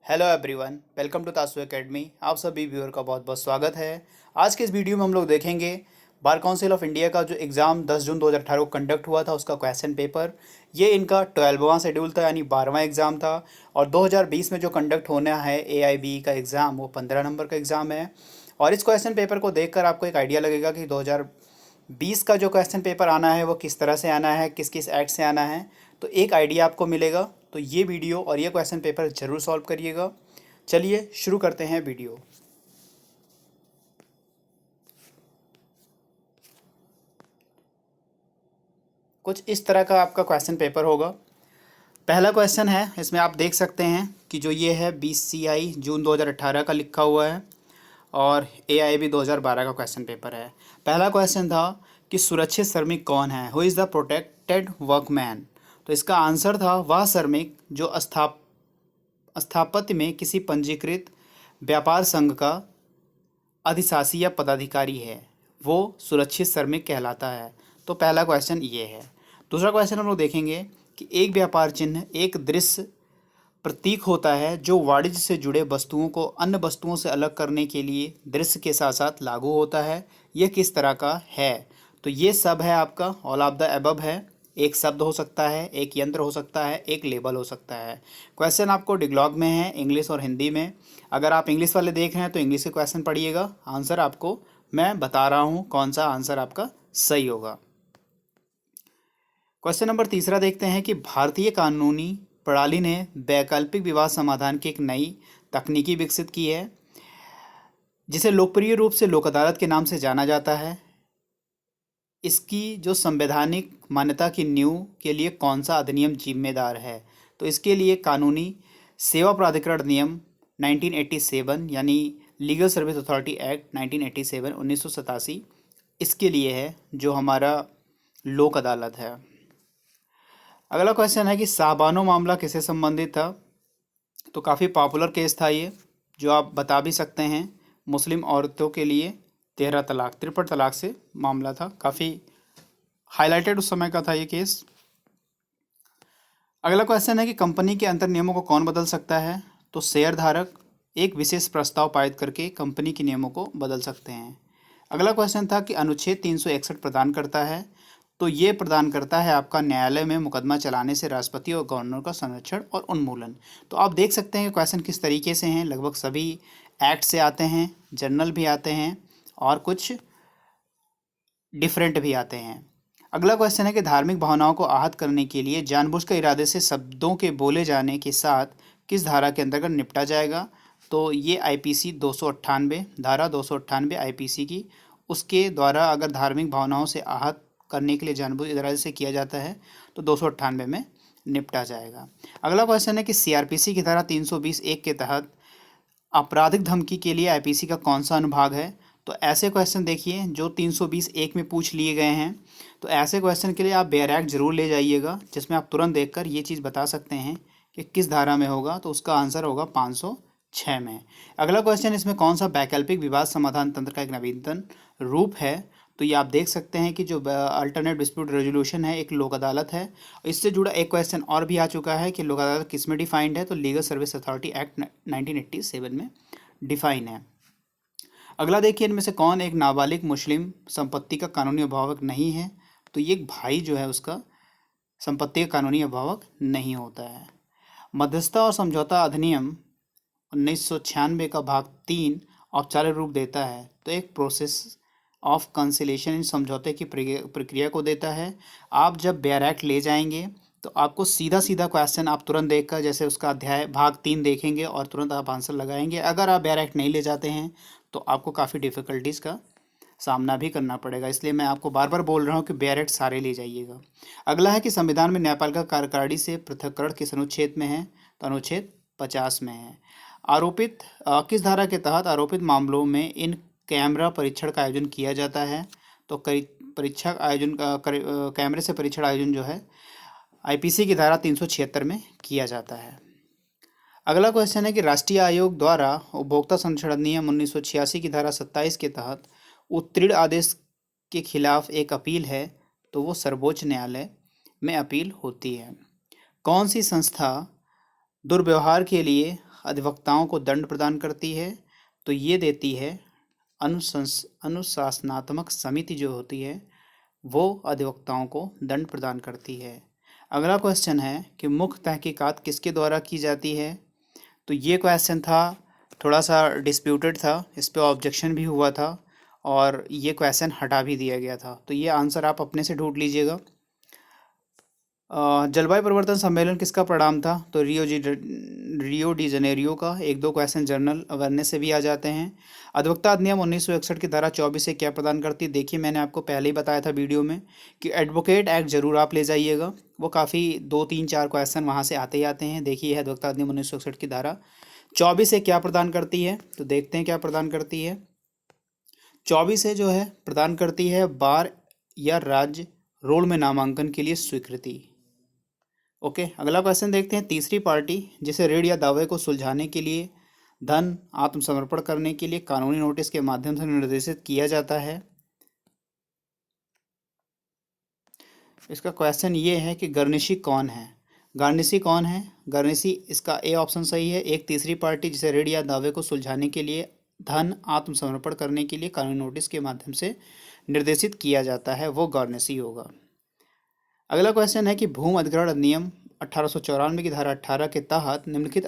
Hello everyone, welcome to तासु academy. आप सभी व्यूअर का बहुत बहुत स्वागत है। आज के इस वीडियो में हम लोग देखेंगे बार काउंसिल ऑफ इंडिया का जो एग्ज़ाम 10 जून 2018 को कंडक्ट हुआ था, उसका क्वेश्चन पेपर। ये इनका 12वां शेड्यूल था, यानी 12वां एग्ज़ाम था। और 2020 में जो कंडक्ट होना है AIB का एग्ज़ाम, वो 15 नंबर का एग्ज़ाम है। और इस क्वेश्चन पेपर को देखकर आपको एक आइडिया लगेगा कि 2020 का जो क्वेश्चन पेपर आना है वो किस तरह से आना है, किस किस एक्ट से आना है। तो एक आइडिया आपको मिलेगा। तो ये वीडियो और ये क्वेश्चन पेपर ज़रूर सॉल्व करिएगा। चलिए शुरू करते हैं वीडियो। कुछ इस तरह का आपका क्वेश्चन पेपर होगा। पहला क्वेश्चन है, इसमें आप देख सकते हैं कि जो ये है BCI जून 2018 का लिखा हुआ है और AIB 2012 का क्वेश्चन पेपर है। पहला क्वेश्चन था कि सुरक्षित श्रमिक कौन है, who is the protected workman. तो इसका आंसर था वह श्रमिक जो स्थापत्य में किसी पंजीकृत व्यापार संघ का अधिशासी या पदाधिकारी है, वो सुरक्षित श्रमिक कहलाता है। तो पहला क्वेश्चन ये है। दूसरा क्वेश्चन हम लोग देखेंगे कि एक व्यापार चिन्ह एक दृश्य प्रतीक होता है जो वाणिज्य से जुड़े वस्तुओं को अन्य वस्तुओं से अलग करने के लिए दृश्य के साथ साथ लागू होता है। यह किस तरह का है? तो ये सब है आपका ऑल ऑफ द अबव है। एक शब्द हो सकता है, एक यंत्र हो सकता है, एक लेबल हो सकता है। क्वेश्चन आपको डिगलॉग में है, इंग्लिश और हिंदी में। अगर आप इंग्लिश वाले देख रहे हैं तो इंग्लिश के क्वेश्चन पढ़िएगा। आंसर आपको मैं बता रहा हूँ कौन सा आंसर आपका सही होगा। क्वेश्चन नंबर तीसरा देखते हैं कि भारतीय कानूनी प्रणाली ने वैकल्पिक विवाद समाधान की एक नई तकनीकी विकसित की है, जिसे लोकप्रिय रूप से लोक अदालत के नाम से जाना जाता है। इसकी जो संवैधानिक मान्यता की नींव के लिए कौन सा अधिनियम जिम्मेदार है? तो इसके लिए कानूनी सेवा प्राधिकरण नियम 1987 यानी लीगल सर्विस अथॉरिटी एक्ट 1987 1987 इसके लिए है, जो हमारा लोक अदालत है। अगला क्वेश्चन है कि साबानो मामला किससे संबंधित था? तो काफ़ी पॉपुलर केस था ये, जो आप बता भी सकते हैं। मुस्लिम औरतों के लिए 13 तलाक, ट्रिपल तलाक से मामला था। काफ़ी हाईलाइटेड उस समय का था ये केस। अगला क्वेश्चन है कि कंपनी के अंतर नियमों को कौन बदल सकता है? तो शेयर धारक एक विशेष प्रस्ताव पारित करके कंपनी के नियमों को बदल सकते हैं। अगला क्वेश्चन था कि अनुच्छेद 361 प्रदान करता है। तो ये प्रदान करता है आपका न्यायालय में मुकदमा चलाने से राष्ट्रपति और गवर्नर का संरक्षण और उन्मूलन। तो आप देख सकते हैं कि क्वेश्चन किस तरीके से हैं। लगभग सभी एक्ट से आते हैं, जनरल भी आते हैं और कुछ डिफरेंट भी आते हैं। अगला क्वेश्चन है कि धार्मिक भावनाओं को आहत करने के लिए जानबूझकर इरादे से शब्दों के बोले जाने के साथ किस धारा के अंतर्गत निपटा जाएगा? तो ये IPC 298 धारा 298 IPC की, उसके द्वारा अगर धार्मिक भावनाओं से आहत करने के लिए जानबूझ इरादे से किया जाता है तो 298 में निपटा जाएगा। अगला क्वेश्चन है कि CRPC की धारा 320(1) के तहत आपराधिक धमकी के लिए IPC का कौन सा अनुभाग है? तो ऐसे क्वेश्चन देखिए जो 320(1) में पूछ लिए गए हैं। तो ऐसे क्वेश्चन के लिए आप बेयर एक्ट जरूर ले जाइएगा, जिसमें आप तुरंत देखकर ये चीज़ बता सकते हैं कि किस धारा में होगा। तो उसका आंसर होगा 506 में। अगला क्वेश्चन, इसमें कौन सा वैकल्पिक विवाद समाधान तंत्र का एक नवीनतम रूप है? तो ये आप देख सकते हैं कि जो अल्टरनेट डिस्प्यूट रेजोल्यूशन है, एक लोक अदालत है। इससे जुड़ा एक क्वेश्चन और भी आ चुका है कि लोक अदालत किस में डिफाइंड है? तो लीगल सर्विस अथॉरिटी एक्ट 1987 में डिफाइन है। अगला देखिए, इनमें से कौन एक नाबालिग मुस्लिम संपत्ति का कानूनी अभिभावक नहीं है? तो ये एक भाई जो है उसका संपत्ति का कानूनी अभिभावक नहीं होता है। मध्यस्थता और समझौता अधिनियम 1996 का भाग 3 औपचारिक रूप देता है। तो एक प्रोसेस ऑफ कंसिलेशन इन समझौते की प्रक्रिया को देता है। आप जब बेयर एक्ट ले जाएंगे तो आपको सीधा सीधा क्वेश्चन आप तुरंत देखकर, जैसे उसका अध्याय भाग 3 देखेंगे और तुरंत आप आंसर लगाएंगे। अगर आप बेयर एक्ट नहीं ले जाते हैं तो आपको काफ़ी डिफ़िकल्टीज़ का सामना भी करना पड़ेगा। इसलिए मैं आपको बार बार बोल रहा हूँ कि बेयर एक्ट सारे ले जाइएगा। अगला है कि संविधान में न्यायपालिका कार्यकारिणी से पृथक्करण किस अनुच्छेद में है? तो अनुच्छेद 50 में है। आरोपित किस धारा के तहत आरोपित मामलों में इन कैमरा परीक्षण का आयोजन किया जाता है? तो परीक्षा आयोजन का कैमरे से परीक्षण आयोजन जो है IPC की धारा 376 में किया जाता है। अगला क्वेश्चन है कि राष्ट्रीय आयोग द्वारा उपभोक्ता संरक्षण अधिनियम 1986 की धारा 27 के तहत उत्तीर्ण आदेश के खिलाफ एक अपील है, तो वो सर्वोच्च न्यायालय में अपील होती है। कौन सी संस्था दुर्व्यवहार के लिए अधिवक्ताओं को दंड प्रदान करती है? तो ये देती है अनुशासनात्मक समिति जो होती है वो अधिवक्ताओं को दंड प्रदान करती है। अगला क्वेश्चन है कि मुख्य तहकीकात किसके द्वारा की जाती है? तो ये क्वेश्चन था, थोड़ा सा डिस्प्यूटेड था, इस पे ऑब्जेक्शन भी हुआ था और ये क्वेश्चन हटा भी दिया गया था। तो ये आंसर आप अपने से ढूंढ लीजिएगा। जलवायु परिवर्तन सम्मेलन किसका परिणाम था? तो रियो डी जनेरियो का। एक दो क्वेश्चन जनरल अवेयरनेस से भी आ जाते हैं। अधिवक्ता अधिनियम 1961 की धारा 24 से क्या प्रदान करती है? देखिए, मैंने आपको पहले ही बताया था वीडियो में कि एडवोकेट एक्ट जरूर आप ले जाइएगा, वो काफ़ी 2 3 4 क्वेश्चन वहाँ से आते ही आते हैं। देखिए, अधिवक्ता अधिनियम 1961 की धारा 24 से क्या प्रदान करती है, तो देखते हैं क्या प्रदान करती है। 24 से जो है प्रदान करती है बार या राज्य रोल में नामांकन के लिए स्वीकृति। ओके, अगला क्वेश्चन देखते हैं। तीसरी पार्टी जिसे ऋण या दावे को सुलझाने के लिए धन आत्मसमर्पण करने के लिए कानूनी नोटिस के माध्यम से निर्देशित किया जाता है। इसका क्वेश्चन ये है कि गर्निशी कौन है? गार्निशी कौन है? गार्निशी, इसका ए ऑप्शन सही है। एक तीसरी पार्टी जिसे ऋण या दावे को सुलझाने के लिए धन आत्मसमर्पण करने के लिए कानूनी नोटिस के माध्यम से निर्देशित किया जाता है, वो गार्निशी होगा। अगला क्वेश्चन है कि भूमि अधिग्रहण अधिनियम 1894 की धारा 18 के तहत निम्नलिखित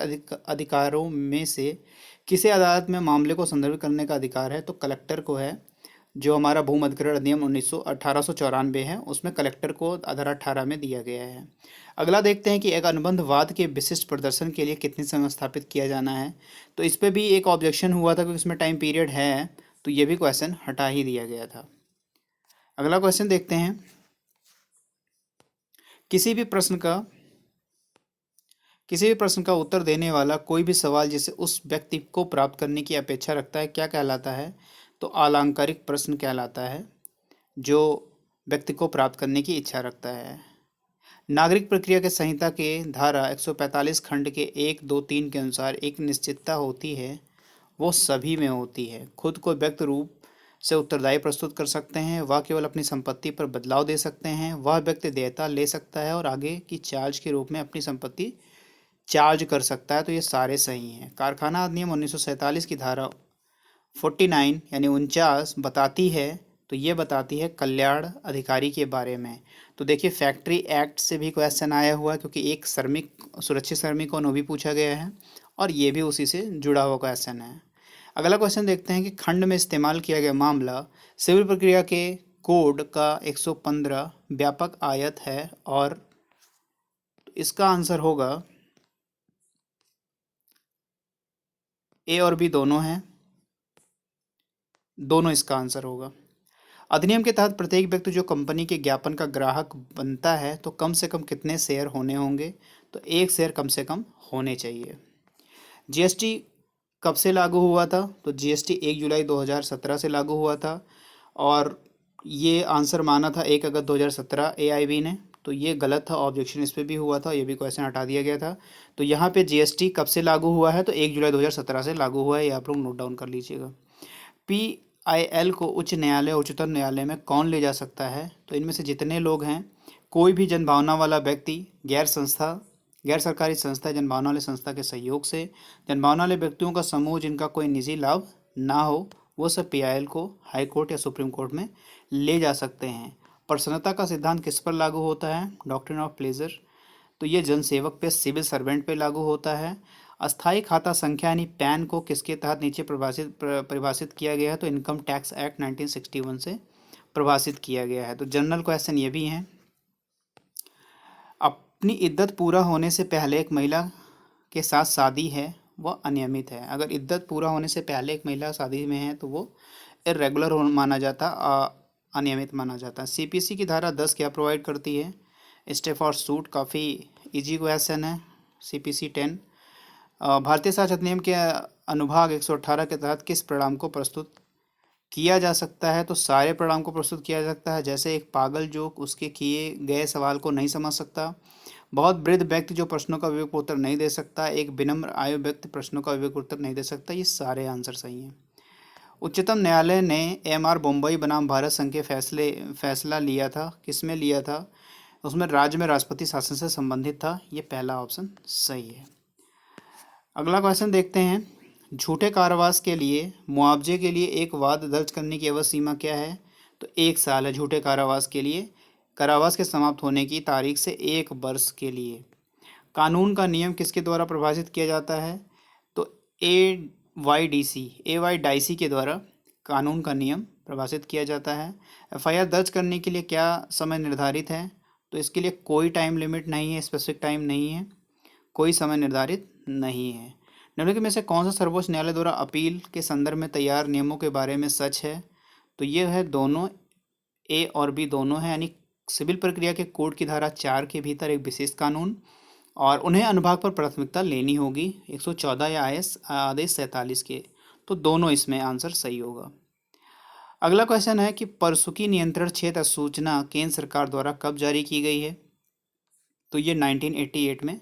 अधिकारों में से किसे अदालत में मामले को संदर्भित करने का अधिकार है? तो कलेक्टर को है। जो हमारा भूमि अधिग्रहण अधिनियम 1894 है उसमें कलेक्टर को धारा 18 में दिया गया है। अगला देखते हैं कि एक अनुबंधवाद के विशिष्ट प्रदर्शन के लिए कितनी समय स्थापित किया जाना है? तो इस पर भी एक ऑब्जेक्शन हुआ था क्योंकि इसमें टाइम पीरियड है, तो ये भी क्वेश्चन हटा ही दिया गया था। अगला क्वेश्चन देखते हैं। किसी भी प्रश्न का उत्तर देने वाला कोई भी सवाल जिसे उस व्यक्ति को प्राप्त करने की अपेक्षा रखता है क्या कहलाता है? तो आलंकारिक प्रश्न कहलाता है, जो व्यक्ति को प्राप्त करने की इच्छा रखता है। नागरिक प्रक्रिया के संहिता के धारा 145 खंड के 1 2 3 के अनुसार एक निश्चितता होती है, वो सभी में होती है। खुद को व्यक्त रूप से उत्तरदायी प्रस्तुत कर सकते हैं, वह केवल अपनी संपत्ति पर बदलाव दे सकते हैं, वह व्यक्ति देयता ले सकता है और आगे की चार्ज के रूप में अपनी संपत्ति चार्ज कर सकता है। तो ये सारे सही हैं। कारखाना अधिनियम 1947 की धारा 49 यानी 49 बताती है, तो ये बताती है कल्याण अधिकारी के बारे में। तो देखिए, फैक्ट्री एक्ट से भी क्वेश्चन आया हुआ है क्योंकि एक श्रमिक, सुरक्षित श्रमिक को भी पूछा गया है और ये भी उसी से जुड़ा हुआ क्वेश्चन है। अगला क्वेश्चन देखते हैं कि खंड में इस्तेमाल किया गया मामला सिविल प्रक्रिया के कोड का 115 व्यापक आयत है और इसका आंसर होगा ए और बी दोनों हैं, दोनों इसका आंसर होगा। अधिनियम के तहत प्रत्येक व्यक्ति जो कंपनी के ज्ञापन का ग्राहक बनता है तो कम से कम कितने शेयर होने होंगे? तो 1 शेयर कम से कम होने चाहिए। जीएसटी कब से लागू हुआ था? तो जीएसटी 1 जुलाई 2017 से लागू हुआ था और ये आंसर माना था 1 अगस्त 2017 एआईबी ने, तो ये गलत था, ऑब्जेक्शन इस पर भी हुआ था, ये भी क्वेश्चन हटा दिया गया था। तो यहाँ पे जीएसटी कब से लागू हुआ है? तो 1 जुलाई 2017 से लागू हुआ है, ये आप लोग नोट डाउन कर लीजिएगा। पीआईएल को उच्च न्यायालय उच्चतम न्यायालय में कौन ले जा सकता है? तो इनमें से जितने लोग हैं, कोई भी जनभावना वाला व्यक्ति, गैर सरकारी संस्था, जनभावना वाले संस्था के सहयोग से, जनभावना वाले व्यक्तियों का समूह जिनका कोई निजी लाभ ना हो, वो सब पीआईएल को हाई कोर्ट या सुप्रीम कोर्ट में ले जा सकते हैं। प्रसन्नता का सिद्धांत किस पर लागू होता है? Doctrine of pleasure. तो ये जनसेवक पे, सिविल सर्वेंट पे लागू होता है। अस्थायी खाता संख्या यानी पैन को किसके तहत नीचे परिभाषित किया गया है? तो इनकम टैक्स एक्ट 1961 से परिभाषित किया गया है। तो जनरल क्वेश्चन ये भी हैं। अपनी इद्दत पूरा होने से पहले एक महिला के साथ शादी है वह अनियमित है। अगर इद्दत पूरा होने से पहले एक महिला शादी में है तो वो इरेगुलर माना जाता, अनियमित माना जाता है। सीपीसी की धारा 10 क्या प्रोवाइड करती है? स्टे फॉर सूट, काफ़ी इजी क्वेश्चन है। सीपीसी 10। भारतीय साक्ष्य अधिनियम के अनुभाग 118 के तहत किस परिणाम को प्रस्तुत किया जा सकता है? तो सारे परिणाम को प्रस्तुत किया जा सकता है, जैसे एक पागल जो उसके किए गए सवाल को नहीं समझ सकता, बहुत वृद्ध व्यक्ति जो प्रश्नों का विवेक उत्तर नहीं दे सकता, एक विनम्र आयु व्यक्ति प्रश्नों का विवेक उत्तर नहीं दे सकता। ये सारे आंसर सही हैं। उच्चतम न्यायालय ने एमआर बम्बई बनाम भारत संघ के फैसला लिया था, किसमें लिया था? उसमें राज्य में राष्ट्रपति शासन से संबंधित था। ये पहला ऑप्शन सही है। अगला क्वेश्चन देखते हैं। झूठे कारावास के लिए मुआवजे के लिए एक वाद दर्ज करने की अवधि सीमा क्या है? तो 1 साल है झूठे कारावास के लिए। कारावास के समाप्त होने की तारीख से 1 वर्ष के लिए। कानून का नियम किसके द्वारा परिभाषित किया जाता है? तो ए वाई डाइसी के द्वारा कानून का नियम परिभाषित किया जाता है। एफआईआर दर्ज करने के लिए क्या समय निर्धारित है? तो इसके लिए कोई टाइम लिमिट नहीं है, स्पेसिफिक टाइम नहीं है, कोई समय निर्धारित नहीं है। निम्नलिखित में से कौन सा सर्वोच्च न्यायालय द्वारा अपील के संदर्भ में तैयार नियमों के बारे में सच है? तो ये है दोनों, ए और बी दोनों है, यानी सिविल प्रक्रिया के कोड की धारा 4 के भीतर एक विशेष कानून और उन्हें अनुभाग पर प्राथमिकता लेनी होगी 114 या आदेश 47 के। तो दोनों इसमें आंसर सही होगा। अगला क्वेश्चन है कि परसुकी नियंत्रण क्षेत्र सूचना केंद्र सरकार द्वारा कब जारी की गई है? तो ये 1988 में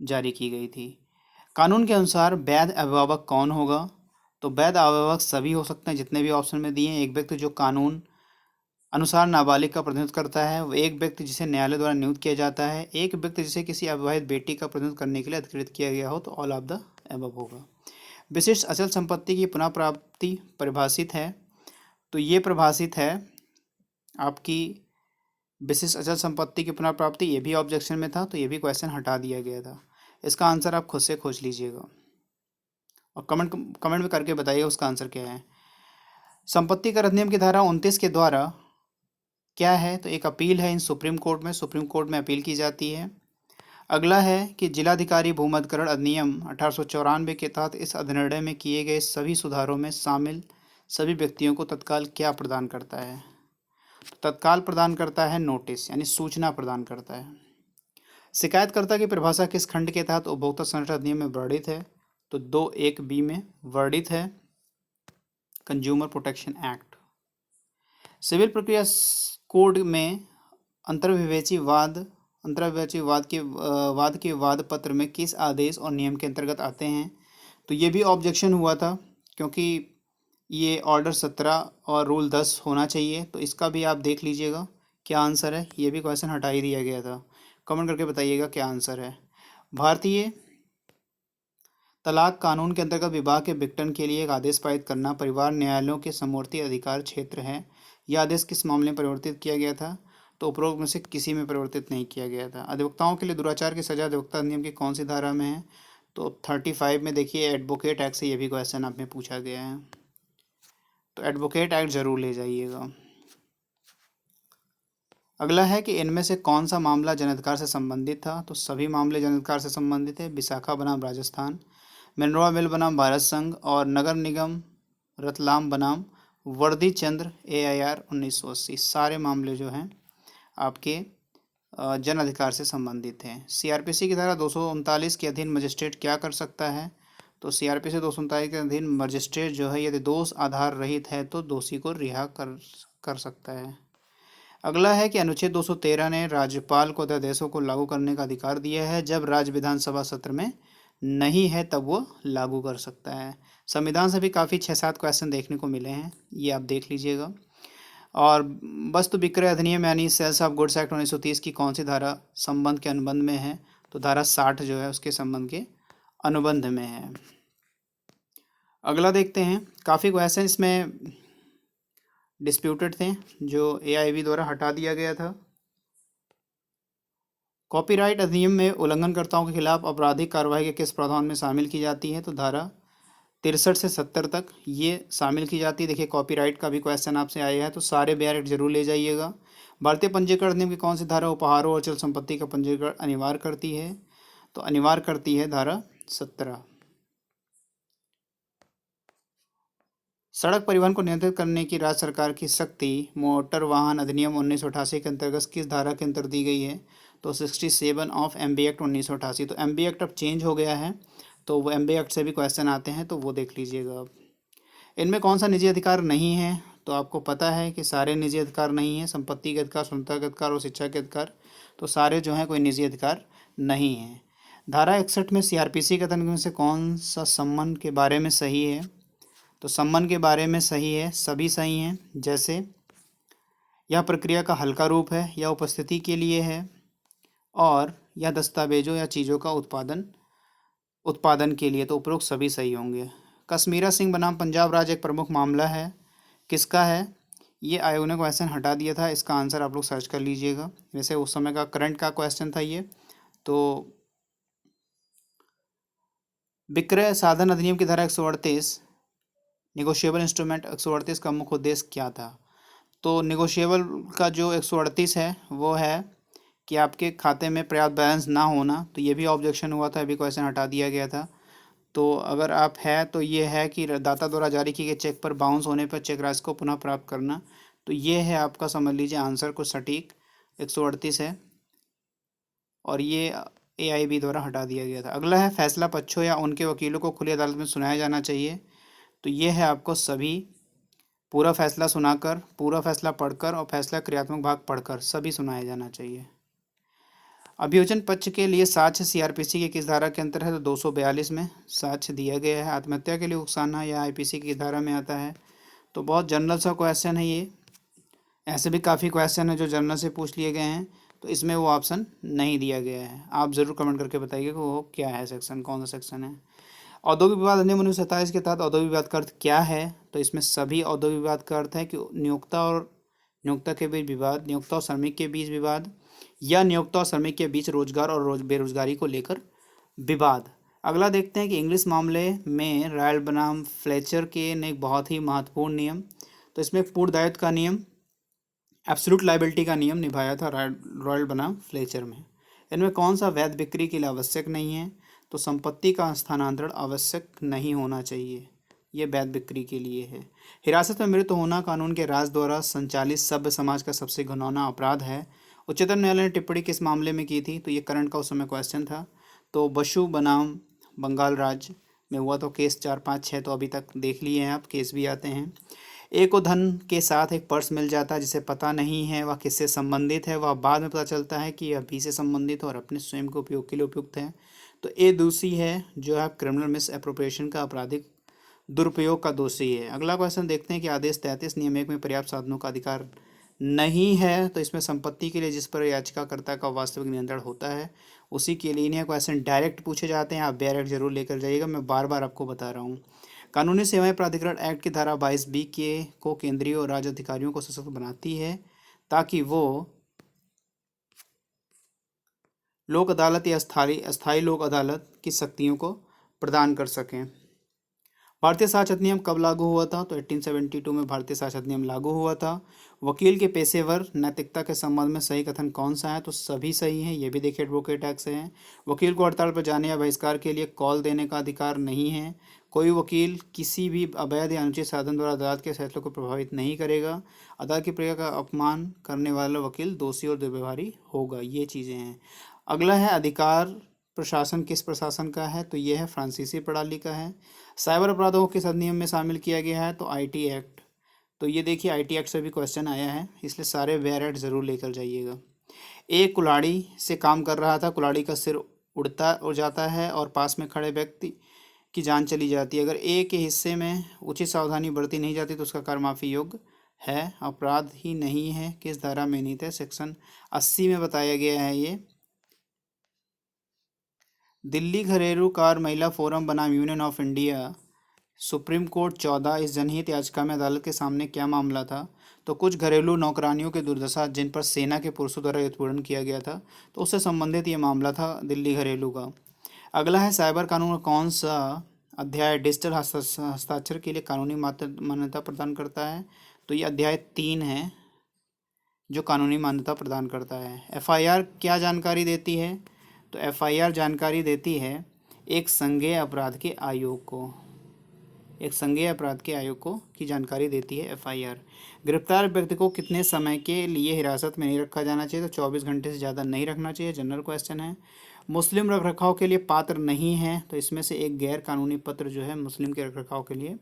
जारी की गई थी। कानून के अनुसार वैध अभिभावक कौन होगा? तो वैध अभिभावक सभी हो सकते हैं जितने भी ऑप्शन में दिए हैं। एक व्यक्ति जो कानून अनुसार नाबालिग का प्रतिनिधित्व करता है, वो एक व्यक्ति जिसे न्यायालय द्वारा नियुक्त किया जाता है, एक व्यक्ति जिसे किसी अविवाहित बेटी का प्रतिनिधित्व करने के लिए अधिकृत किया गया हो, तो ऑल ऑफ द एबव होगा। विशिष्ट अचल संपत्ति की पुनः प्राप्ति परिभाषित है, तो ये परिभाषित है आपकी विशिष्ट अचल संपत्ति की पुनः प्राप्ति। ये भी ऑब्जेक्शन में था, तो ये भी क्वेश्चन हटा दिया गया था। इसका आंसर आप खुद से खोज लीजिएगा और कमेंट में करके बताइए उसका आंसर क्या है। संपत्ति कर अधिनियम की धारा 29 के द्वारा क्या है? तो एक अपील है इन सुप्रीम कोर्ट में अपील की जाती है। अगला है कि जिलाधिकारी भूमधिकरण अधिनियम 1894 के तहत इस अधिनिर्णय में किए गए सभी सुधारों में शामिल सभी व्यक्तियों को तत्काल क्या प्रदान करता है? तो तत्काल प्रदान करता है नोटिस, यानी सूचना प्रदान करता है। शिकायतकर्ता की परिभाषा किस खंड के तहत उपभोक्ता संरक्षण अधिनियम में वर्णित है? तो 2(1)(b) में वर्णित है, कंज्यूमर प्रोटेक्शन एक्ट। सिविल प्रक्रिया कोड में अंतर्विवेची वाद के वाद पत्र में किस आदेश और नियम के अंतर्गत आते हैं? तो ये भी ऑब्जेक्शन हुआ था, क्योंकि ये ऑर्डर 17 और रूल 10 होना चाहिए। तो इसका भी आप देख लीजिएगा क्या आंसर है। ये भी क्वेश्चन हटा ही दिया गया था। कमेंट करके बताइएगा क्या आंसर है। भारतीय तलाक कानून के अंतर्गत विवाह के विघटन के लिए एक आदेश पारित करना परिवार न्यायालयों के समवर्ती अधिकार क्षेत्र है। यह आदेश किस मामले में परिवर्तित किया गया था? तो उपरोक्त में से किसी में परिवर्तित नहीं किया गया था। अधिवक्ताओं के लिए दुराचार की सजा अधिवक्ता अधिनियम की कौन सी धारा में है? तो 35 में देखिए, एडवोकेट एक्ट से ये भी क्वेश्चन आप में पूछा गया है, तो एडवोकेट एक्ट जरूर ले जाइएगा। अगला है कि इनमें से कौन सा मामला जनाधिकार से संबंधित था? तो सभी मामले जनाधिकार से संबंधित है। विशाखा बनाम राजस्थान, मिनरवा मिल बनाम भारत संघ और नगर निगम रतलाम बनाम वर्दी चंद्र AIR 1980, सारे मामले जो हैं आपके जन अधिकार से संबंधित हैं। CRPC की धारा 239 के अधीन मजिस्ट्रेट क्या कर सकता है? तो CRPC 239 के अधीन मजिस्ट्रेट जो है यदि दोष आधार रहित है तो दोषी को रिहा कर सकता है। अगला है कि अनुच्छेद 213 ने राज्यपाल को अध्यादेशों को लागू करने का अधिकार दिया है। जब राज्य विधानसभा सत्र में नहीं है तब वो लागू कर सकता है। संविधान से भी काफ़ी 6-7 क्वेश्चन देखने को मिले हैं, ये आप देख लीजिएगा। और वस्तु विक्रय अधिनियम यानी सेल्स ऑफ गुड्स एक्ट 1930 की कौन सी धारा संबंध के अनुबंध में है? तो धारा 60 जो है उसके संबंध के अनुबंध में है। अगला देखते हैं। काफ़ी क्वेश्चन इसमें डिस्प्यूटेड थे जो AIB द्वारा हटा दिया गया था। कॉपीराइट अधिनियम में उल्लंघनकर्ताओं के खिलाफ आपराधिक कार्रवाई के किस प्रावधान में शामिल की जाती है? तो धारा 63 से 70 तक ये शामिल की जाती है। देखिए, कॉपीराइट का भी क्वेश्चन आपसे आया है, तो सारे बैरिट जरूर ले जाइएगा। भारतीय पंजीकरण अधिनियम की कौन सी धारा उपहारों और चल संपत्ति का पंजीकरण अनिवार्य करती है? तो अनिवार्य करती है धारा 17। सड़क परिवहन को नियंत्रित करने की राज्य सरकार की शक्ति मोटर वाहन अधिनियम 1988 के अंतर्गत किस धारा के अंतर्गत दी गई है? तो 67 ऑफ MB एक्ट 1988। तो MB एक्ट अब चेंज हो गया है, तो वो MB एक्ट से भी क्वेश्चन आते हैं, तो वो देख लीजिएगा आप। इनमें कौन सा निजी अधिकार नहीं है? तो आपको पता है कि सारे निजी अधिकार नहीं है। संपत्ति के अधिकार, स्वतंत्रता के अधिकार और शिक्षा के अधिकार, तो सारे जो हैं कोई निजी अधिकार नहीं है। धारा 61 में CRPC के तहत में से कौन सा सम्मन के बारे में सही है? तो सम्मन के बारे में सही है, सभी सही हैं। जैसे यह प्रक्रिया का हल्का रूप है, यह उपस्थिति के लिए है, और यह दस्तावेजों या चीज़ों का उत्पादन उत्पादन के लिए, तो उपरोक्त सभी सही होंगे। कश्मीरा सिंह बनाम पंजाब राज्य एक प्रमुख मामला है, किसका है? ये आयोग ने क्वेश्चन हटा दिया था, इसका आंसर आप लोग सर्च कर लीजिएगा। वैसे उस समय का करंट का क्वेश्चन था ये। तो विक्रय साधन अधिनियम की धारा 138 निगोशिएबल इंस्ट्रूमेंट 138 का मुख्य उद्देश्य क्या था? तो निगोशिएबल का जो 138 है वो है कि आपके खाते में पर्याप्त बैलेंस ना होना, तो ये भी ऑब्जेक्शन हुआ था, अभी क्वेश्चन हटा दिया गया था। तो अगर आप है तो ये है कि दाता द्वारा जारी किए गए चेक पर बाउंस होने पर चेक राशि को पुनः प्राप्त करना। तो ये है आपका, समझ लीजिए आंसर को सटीक 138 है, और ये एआईबी द्वारा हटा दिया गया था। अगला है फैसला पक्षों या उनके वकीलों को खुली अदालत में सुनाया जाना चाहिए। तो ये है आपको सभी पूरा फैसला सुनाकर, पूरा फैसला पढ़कर और फैसला क्रियात्मक भाग पढ़कर सभी सुनाया जाना चाहिए। अभियोजन पक्ष के लिए साक्ष्य सीआरपीसी के किस धारा के अंतर है? तो 242 में साक्ष्य दिया गया है। आत्महत्या के लिए उकसाना या आईपीसी की धारा में आता है। तो बहुत जनरल सा क्वेश्चन है ये, ऐसे भी काफ़ी क्वेश्चन है जो जनरल से पूछ लिए गए हैं, तो इसमें वो ऑप्शन नहीं दिया गया है। आप ज़रूर कमेंट करके बताइए कि वो क्या है सेक्शन, कौन सा सेक्शन है। औद्योगिक विवाद अधिनियम 1927 के तहत औद्योगिक विवाद का अर्थ क्या है? तो इसमें सभी औद्योगिक विवाद का अर्थ है कि नियोक्ता के बीच विवाद, नियोक्ता और श्रमिक के बीच विवाद, या नियोक्ता और श्रमिक के बीच रोजगार और बेरोजगारी को लेकर विवाद। अगला देखते हैं कि इंग्लिश मामले में रॉयल बनाम फ्लेचर के ने एक बहुत ही महत्वपूर्ण नियम, तो इसमें पूर्ण दायित्व का नियम, एब्सोल्यूट लायबिलिटी का नियम निभाया था रॉयल बनाम फ्लेचर में। इनमें कौन सा वैध बिक्री के लिए आवश्यक नहीं है? तो संपत्ति का स्थानांतरण आवश्यक नहीं होना चाहिए, ये वैध बिक्री के लिए है। हिरासत में मृत्यु होना कानून के राज द्वारा संचालित सभ्य समाज का सबसे घिनौना अपराध है। उच्चतम न्यायालय ने टिप्पणी किस मामले में की थी? तो ये करंट का उस समय क्वेश्चन था। तो बसु बनाम बंगाल राज्य में हुआ, तो केस 4, 5, 6 तो अभी तक देख लिए हैं आप, केस भी आते हैं। ए को धन के साथ एक पर्स मिल जाता है जिसे पता नहीं है वह किससे संबंधित है, वह बाद में पता चलता है कि यह बी से संबंधित है और अपने स्वयं के उपयोग के लिए उपयुक्त है। तो ए दोषी है, जो है क्रिमिनल मिस एप्रोप्रिएशन का आपराधिक दुरुपयोग का दोषी है। अगला क्वेश्चन देखते हैं कि आदेश 33 नियम 1 में पर्याप्त साधनों का अधिकार नहीं है। तो इसमें संपत्ति के लिए जिस पर याचिकाकर्ता का वास्तविक नियंत्रण होता है उसी के लिए इन्हें क्वेश्चन डायरेक्ट पूछे जाते हैं, आप डायरेक्ट जरूर लेकर जाइएगा, मैं बार बार आपको बता रहा हूँ। कानूनी सेवाएं प्राधिकरण एक्ट की धारा 22B के को केंद्रीय और राज्य अधिकारियों को सशक्त बनाती है ताकि वो लोक अदालत या अस्थायी लोक अदालत की शक्तियों को प्रदान कर सकें। भारतीय साक्ष्य अधिनियम कब लागू हुआ था? तो 1872 में भारतीय साक्ष्य अधिनियम लागू हुआ था। वकील के पेशेवर नैतिकता के संबंध में सही कथन कौन सा है? तो सभी सही हैं, ये भी देखिए एडवोकेट एक्ट से हैं। वकील को हड़ताल पर जाने या बहिष्कार के लिए कॉल देने का अधिकार नहीं है। कोई वकील किसी भी अवैध या अनुचित साधन द्वारा अदालत के फैसलों को प्रभावित नहीं करेगा। अदालत की प्रक्रिया का अपमान करने वाला वकील दोषी और दुर्व्यवहारी होगा, ये चीज़ें हैं। अगला है अधिकार प्रशासन किस प्रशासन का है? तो ये है फ्रांसीसी प्रणाली का है। साइबर अपराधों को किस अधिनियम में शामिल किया गया है? तो आईटी एक्ट। तो ये देखिए आईटी एक्ट से भी क्वेश्चन आया है, इसलिए सारे वेरिएंट जरूर लेकर जाइएगा। एक कुल्हाड़ी से काम कर रहा था, कुल्हाड़ी का सिर उड़ जाता है और पास में खड़े व्यक्ति की जान चली जाती है। अगर ए के हिस्से में उचित सावधानी बरती नहीं जाती तो उसका कर माफी योग्य है, अपराध ही नहीं है। किस धारा में निहित है? सेक्शन 80 में बताया गया है ये। दिल्ली घरेलू कार महिला फोरम बनाम union of India supreme court 14 इस जनहित याचिका में अदालत के सामने क्या मामला था? तो कुछ घरेलू नौकरानियों की दुर्दशा जिन पर सेना के पुरुषों द्वारा उत्पीड़न किया गया था, तो उससे संबंधित ये मामला था दिल्ली घरेलू का। अगला है साइबर कानून का कौन सा अध्याय डिजिटल हस्ताक्षर के लिए कानूनी मान्यता प्रदान करता है? तो ये अध्याय 3 है जो कानूनी मान्यता प्रदान करता है। एफआईआर क्या जानकारी देती है? तो एफआईआर जानकारी देती है एक संज्ञेय अपराध के आयोग को, एक संज्ञेय अपराध के आयोग को की जानकारी देती है एफआईआर। गिरफ्तार व्यक्ति को कितने समय के लिए हिरासत में नहीं रखा जाना चाहिए? तो 24 घंटे से ज़्यादा नहीं रखना चाहिए, जनरल क्वेश्चन है। मुस्लिम रखरखाव के लिए पात्र नहीं है, तो इसमें से एक गैर कानूनी पत्र जो है मुस्लिम के रखरखाव के लिए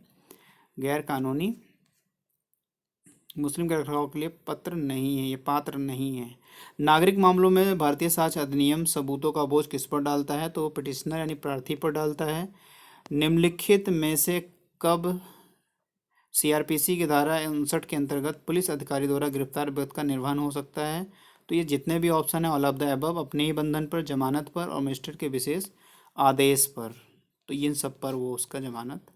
गैर कानूनी, मुस्लिम के रखरखाव के लिए पत्र नहीं है, ये पात्र नहीं है। नागरिक मामलों में भारतीय साक्ष्य अधिनियम सबूतों का बोझ किस पर डालता है? तो पिटिशनर यानी प्रार्थी पर डालता है। निम्नलिखित में से कब सीआरपीसी की धारा 59 के अंतर्गत पुलिस अधिकारी द्वारा गिरफ्तार व्यक्ति का निर्वहन हो सकता है? तो ये जितने भी ऑप्शन है ऑल ऑफ द अबव, अपने ही बंधन पर, जमानत पर और मजिस्ट्रेट के विशेष आदेश पर। तो इन सब पर वो उसका जमानत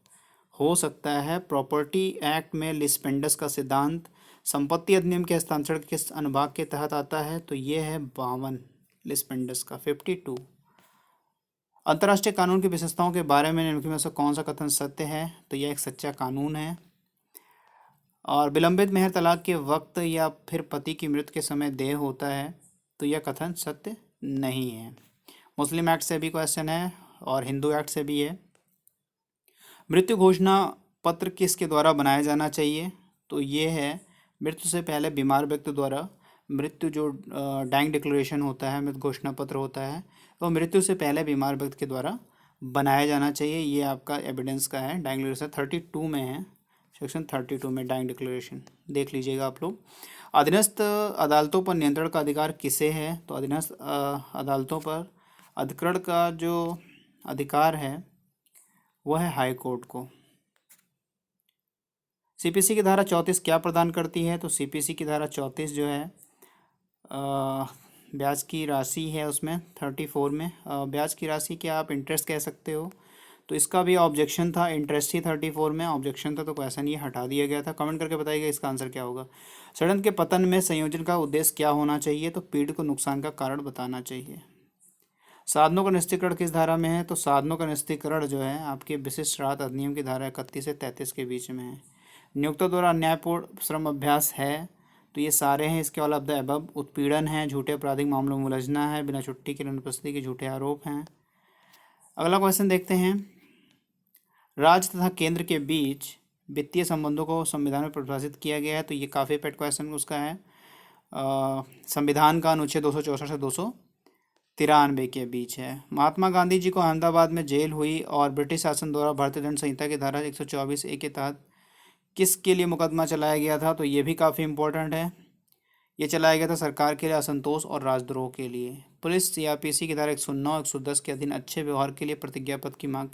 हो सकता है। प्रॉपर्टी एक्ट में लिस्पेंडस का सिद्धांत संपत्ति अधिनियम के हस्तांतरण किस अनुभाग के तहत आता है? तो ये है 52 लिस्पेंडस का 52। अंतर्राष्ट्रीय कानून की विशेषताओं के बारे में निम्नलिखित में से कौन सा कथन सत्य है? तो यह एक सच्चा कानून है। और विलंबित मेहर तलाक के वक्त या फिर पति की मृत्यु के समय देय होता है, तो यह कथन सत्य नहीं है। मुस्लिम एक्ट से भी क्वेश्चन है और हिंदू एक्ट से भी है। मृत्यु घोषणा पत्र किसके द्वारा बनाया जाना चाहिए? तो ये है मृत्यु से पहले बीमार व्यक्ति द्वारा। मृत्यु जो डाइंग डिक्लेरेशन होता है, मृत्यु घोषणा पत्र होता है, तो मृत्यु से पहले बीमार व्यक्ति के द्वारा बनाया जाना चाहिए। ये आपका एविडेंस का है, डाइंग डिक्लेरेशन 32 में है, सेक्शन 32 में डाइंग डिक्लेरेशन देख लीजिएगा आप लोग। अधीनस्थ अदालतों पर नियंत्रण का अधिकार किसे है? तो अधीनस्थ अदालतों पर अधिकरण का जो अधिकार है वह है हाई कोर्ट को। सीपीसी की धारा 34 क्या प्रदान करती है? तो सीपीसी की धारा 34 जो है ब्याज की राशि है, उसमें 34 में ब्याज की राशि क्या आप इंटरेस्ट कह सकते हो? तो इसका भी ऑब्जेक्शन था, इंटरेस्ट ही 34 में ऑब्जेक्शन था, तो क्वेश्चन ये हटा दिया गया था। कमेंट करके बताइएगा इसका आंसर क्या होगा। षड्यंत्र के पतन में संयोजन का उद्देश्य क्या होना चाहिए? तो पीड़ित को नुकसान का कारण बताना चाहिए। साधनों का निश्चितकरण किस धारा में है? तो साधनों का निश्चितकरण जो है आपके विशिष्ट राहत अधिनियम की धारा 31 से 33 के बीच में है। नियोक्ता द्वारा अन्यायपूर्ण श्रम अभ्यास है, तो ये सारे हैं इसके ऑल ऑफ द अबव। उत्पीड़न है, झूठे आपराधिक मामलों में उलझना है, बिना छुट्टी के अनुपस्थिति के झूठे आरोप हैं। अगला क्वेश्चन देखते हैं। राज्य तथा केंद्र के बीच वित्तीय संबंधों को संविधान में परिभाषित किया गया है, तो ये काफ़ी पेट क्वेश्चन उसका है। संविधान का अनुच्छेद 264 से 293 के बीच है। महात्मा गांधी जी को अहमदाबाद में जेल हुई और ब्रिटिश शासन द्वारा भारतीय दंड संहिता की धारा 124A के तहत किसके लिए मुकदमा चलाया गया था? तो ये भी काफ़ी इम्पोर्टेंट है। ये चलाया गया था सरकार के लिए असंतोष और राजद्रोह के लिए। पुलिस सीआरपीसी की धारा 109 110 के अधीन अच्छे व्यवहार के लिए प्रतिज्ञा पत्र की मांग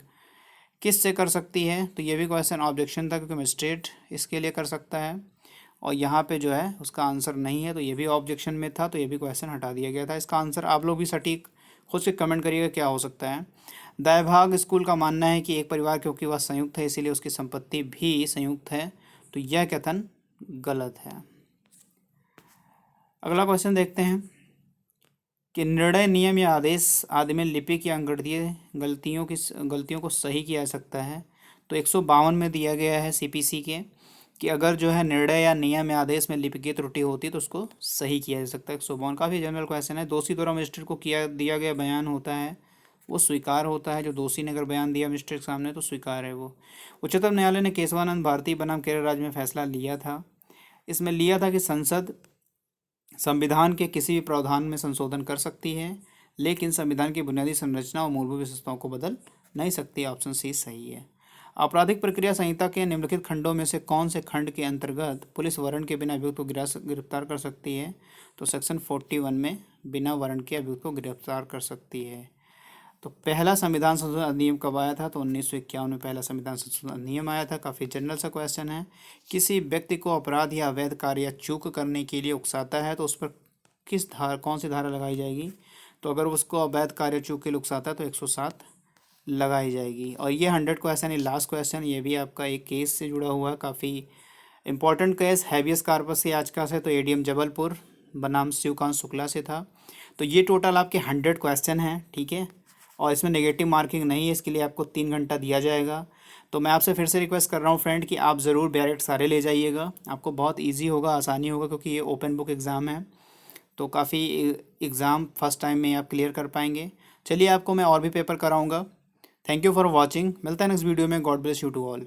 किस से कर सकती है? तो ये भी क्वेश्चन ऑब्जेक्शन था, क्योंकि मजिस्ट्रेट इसके लिए कर सकता है और यहाँ पे जो है उसका आंसर नहीं है, तो ये भी ऑब्जेक्शन में था, तो ये भी क्वेश्चन हटा दिया गया था। इसका आंसर आप लोग भी सटीक खुद से कमेंट करिएगा क्या हो सकता है। दायभाग स्कूल का मानना है कि एक परिवार क्योंकि वह संयुक्त है इसीलिए उसकी संपत्ति भी संयुक्त है, तो यह कथन गलत है। अगला क्वेश्चन देखते हैं कि निर्णय नियम या आदेश आदि में लिपिक या अंकगणितीय गलतियों को सही किया जा सकता है। तो 152 में दिया गया है सीपीसी के कि अगर जो है निर्णय या नियम या आदेश में लिपिकीय त्रुटि होती है तो उसको सही किया जा सकता है। 152 काफ़ी जनरल क्वेश्चन है। दोषी द्वारा मजिस्ट्रेट को दिया गया बयान होता है वो स्वीकार होता है। जो दोषी ने अगर बयान दिया मजिस्ट्रेट के सामने तो स्वीकार है वो। उच्चतम न्यायालय ने केशवानंद भारती बनाम केरल राज्य में फैसला लिया था। इसमें लिया था कि संसद संविधान के किसी भी प्रावधान में संशोधन कर सकती है, लेकिन संविधान की बुनियादी संरचना और मूलभूत विशेषताओं को बदल नहीं सकती। ऑप्शन सी सही है। आपराधिक प्रक्रिया संहिता के निम्नलिखित खंडों में से कौन से खंड के अंतर्गत पुलिस वारंट के बिना अभियुक्त को गिरफ्तार कर सकती है? तो सेक्शन 41 में बिना वारंट के अभियुक्त को गिरफ्तार कर सकती है। तो पहला संविधान संशोधन अधिनियम कब आया था? तो 1951 में पहला संविधान संशोधन अधिनियम आया था। काफ़ी जनरल सा क्वेश्चन है। किसी व्यक्ति को अपराध या अवैध कार्य या चूक करने के लिए उकसाता है तो उस पर कौन सी धारा लगाई जाएगी? तो अगर उसको अवैध कार्य चूक के लिए उकसाता है तो 107 लगाई जाएगी। और ये 100 क्वेश्चन, ये लास्ट क्वेश्चन, ये भी आपका एक केस से जुड़ा हुआ है, काफ़ी इंपॉर्टेंट केस हैबियस कार्पस से आज का से। तो एडीएम जबलपुर बनाम शिवकांत शुक्ला से था। तो ये टोटल आपके 100 क्वेश्चन हैं, ठीक है। और इसमें नेगेटिव मार्किंग नहीं है, इसके लिए आपको 3 घंटा दिया जाएगा। तो मैं आपसे फिर से रिक्वेस्ट कर रहा हूँ फ्रेंड कि आप ज़रूर बैरेक्ट सारे ले जाइएगा, आपको बहुत इजी होगा, आसानी होगा, क्योंकि ये ओपन बुक एग्ज़ाम है। तो काफ़ी एग्ज़ाम फर्स्ट टाइम में आप क्लियर कर पाएंगे। चलिए आपको मैं और भी पेपर कराऊँगा। Thank you for watching. मिलता है नेक्स्ट वीडियो में। God bless you to all.